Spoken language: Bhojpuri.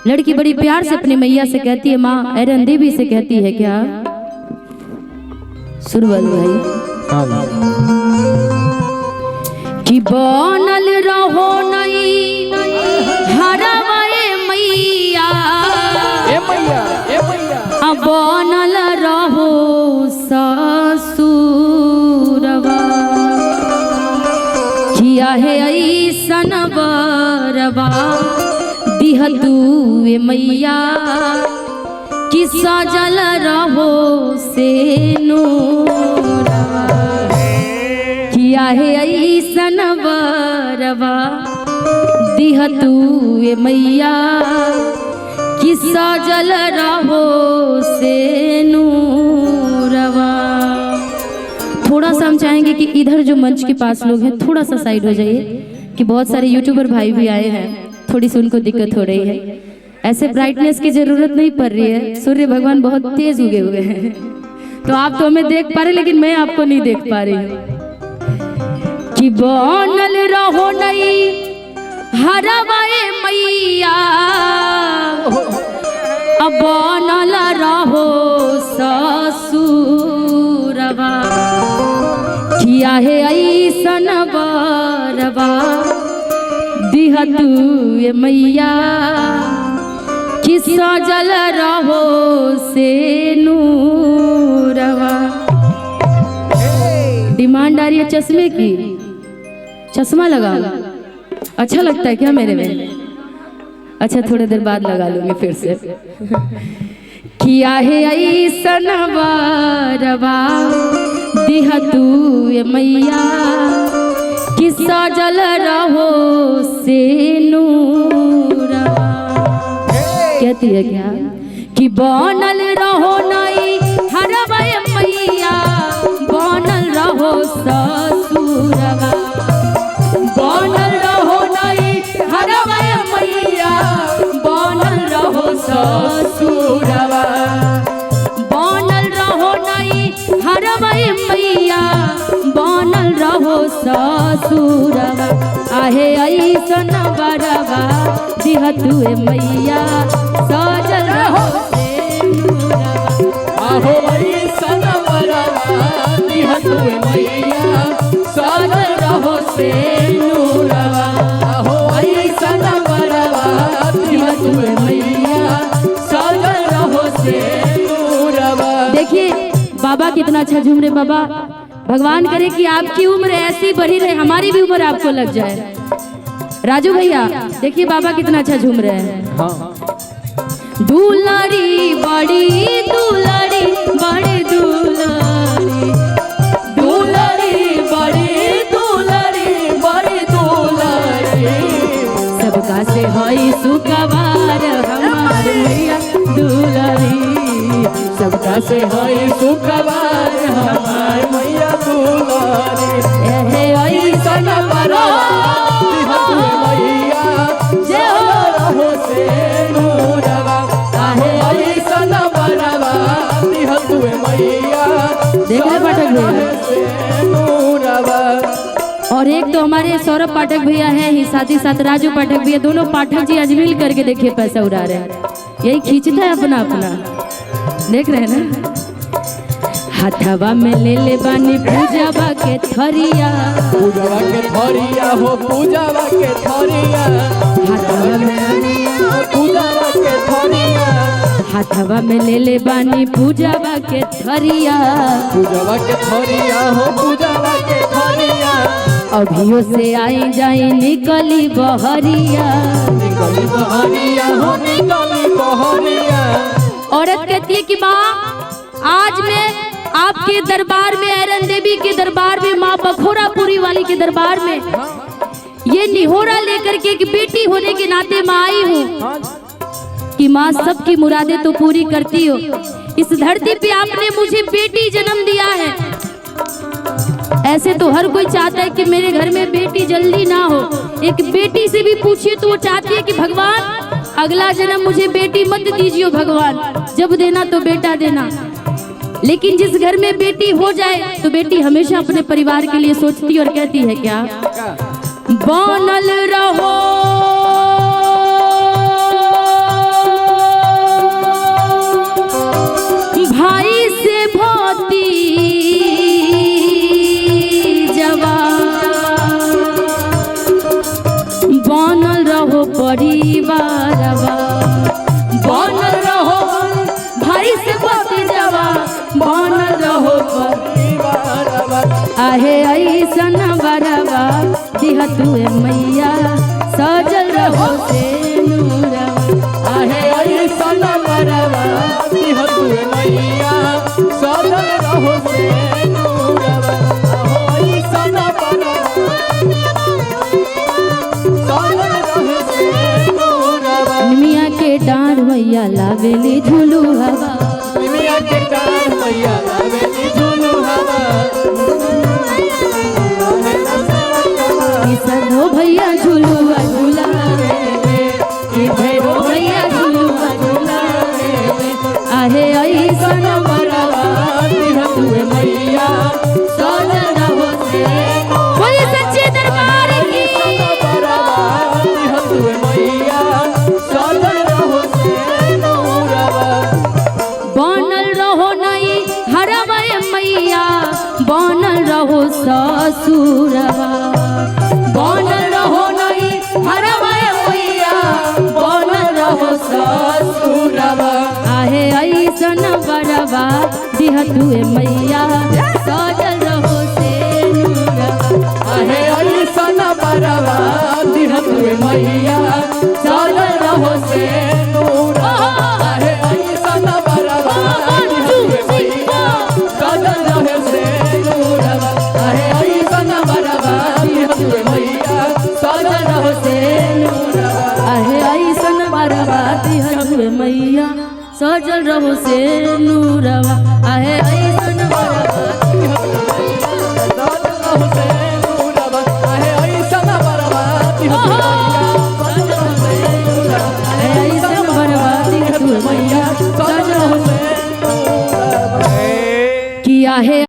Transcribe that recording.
लड़की बड़ी प्यार से अपनी मैया से कहती है, माँ एरन देवी से कहती है क्या? सुरवल भाई कि बनल रहो नहीं हरवाए मैया, बनल रहो ससुरवा, किया है ऐसन बरवा दिह तू मैया कि सजल रहो से नूरवा, किया है ऐसन बरवा दिह तू मैया कि सजल रहो से नूरवा। थोड़ा सा हम चाहेंगे कि इधर जो मंच के पास लोग हैं थोड़ा सा साइड हो जाइए, कि बहुत सारे यूट्यूबर भाई भी आए हैं, थोड़ी सी उनको दिक्कत हो रही है। ऐसे ब्राइटनेस की जरूरत नहीं पड़ रही है, सूर्य भगवान बहुत तेज उगे हुए हैं, तो आप तो हमें देख पा रहे लेकिन मैं आपको नहीं देख पा रही हूँ। कि बनल रहो नहीं हरवाए मैया, अब बनल रहो ससुरवा, किया है ऐसन बरवा दिह तू मैया कि सजल रहो से नूरवा। डिमांड आ रही है चश्मे की, चश्मा लगाओ, अच्छा लगता है क्या मेरे में? अच्छा थोड़ी देर बाद लगा लूंगी फिर से। किया है ऐसन बरवा दिह तू मैया कि सजल रहो से नूरवा। कहती है क्या कि बनल रहो नहीं हरवाए मैया, बनल रहो ससुरवा, बनल रहो नहीं हरवाए मैया, बनल रहो ससुरवा, बनल रहो नहीं हरवाए मैया, बनल रहो ससुरवा, आहे ऐसन बरवा दिह तू मैया सजल रहो से नूरवा, आहो ऐसन बरवा दिह तू मैया सजल रहो से नूरवा, आहो ऐसन बरवा दिह तू मैया सजल रहो से नूरवा। देखिए बाबा कितना अच्छा झूम रहे। बाबा भगवान करे कि आपकी उम्र ऐसी बढ़ी रहे, हमारी भी उम्र आपको लग जाए। राजू भैया देखिए बाबा कितना अच्छा झूम रहे हैं। दुलारी बड़ी दुलारी बड़ी दुलारी, दुलारी बड़ी दुलारी बड़ी दुलारी, सबका से हई सुकवार हमार मैया दुलारी, सबका से हई सुखवार हमार मैया दुलारी, एहे ऐसन बरवा दिह तू मैया सजल रहो से नूरवा, आहे ऐसन बरवा दिह तू मैया देख ले पाठक भैया। से नूरवा। और एक तो हमारे सौरभ पाठक भैया हैं ही, साथ ही साथ राजू पाठक भैया, दोनों पाठक जी आज मिल करके देखिए पैसा उड़ा रहे हैं। यही खींचता है अपना अपना, देख रहे हैं ना। हथवा में ले ले बानी पूजावा के थरिया, पूजावा के थरिया हो पूजावा के थरिया, हथवा में पूजावा के थरिया, हथवा में ले ले बानी पूजावा के थरिया, पूजावा के थरिया हो पूजावा के थरिया, अभियो से आई जाई निकली बहरिया, निकली बहरिया हो निकली बहरिया। औरत कहती है कि माँ आज मैं आपके दरबार में, एरन देवी के दरबार में, माँ बखोरापुरी वाली के दरबार में ये निहोरा लेकर के एक बेटी होने के नाते माँ आई हूँ कि माँ सबकी मुरादें तो पूरी करती हो। इस धरती पे आपने मुझे बेटी जन्म दिया है, ऐसे तो हर कोई चाहता है कि मेरे घर में बेटी जल्दी ना हो। एक बेटी से भी पूछिए तो वो चाहती है कि भगवान अगला जन्म मुझे बेटी मत दीजिए भगवान, जब देना तो बेटा देना। लेकिन जिस घर में बेटी हो जाए तो बेटी हमेशा अपने परिवार के लिए सोचती और कहती है क्या, बनल रहो बारवा बनल रहो भाई से पति जवा बनल रहो आहे ऐसन बरवा दिह तुए मैया सजल रहो से नूरवा आहे ऐसन बरवा दिह तुए मैया सजल रहो से नूरवा आहो ऐसन बरवा सजल रहो से नूरवा मिया के डांड मैया लावेली झूलू हवा मिया के डांड मैया लावेली झूलू हवा किसनो भैया झूलुआ झूलावे कि भैरो भैया झूलुआ झूलावे आहे ऐसन बरवा दिह तुए मैया सजल रहो से बोले सच्चे दरबार की दिह तुए मैया सजल रहो से नूरवा बनल रहो नहीं हरवे मैया बनल रहो ससुरवा बनल रहो नहीं हरवे मैया बनल रहो ससुरवा आहे ऐसन बरवा दिह तुए मैया सजल रहो से नूरवा आहे ऐसन बरवा दिह तुए मैया सजल रहो से नूरवा आहे ऐसन बरवा दिह तुए मैया सजल रहो से नूरवा आहे ऐसन बरवा दिह तुए मैया सजल रहो से नूरवा आहे ऐसन बरवा दिह तुए मैया सजल रहो से नूरवा आहे ऐसन बरवा ऐसन बरवा दिह तुए मैया सजल रहो से किया है।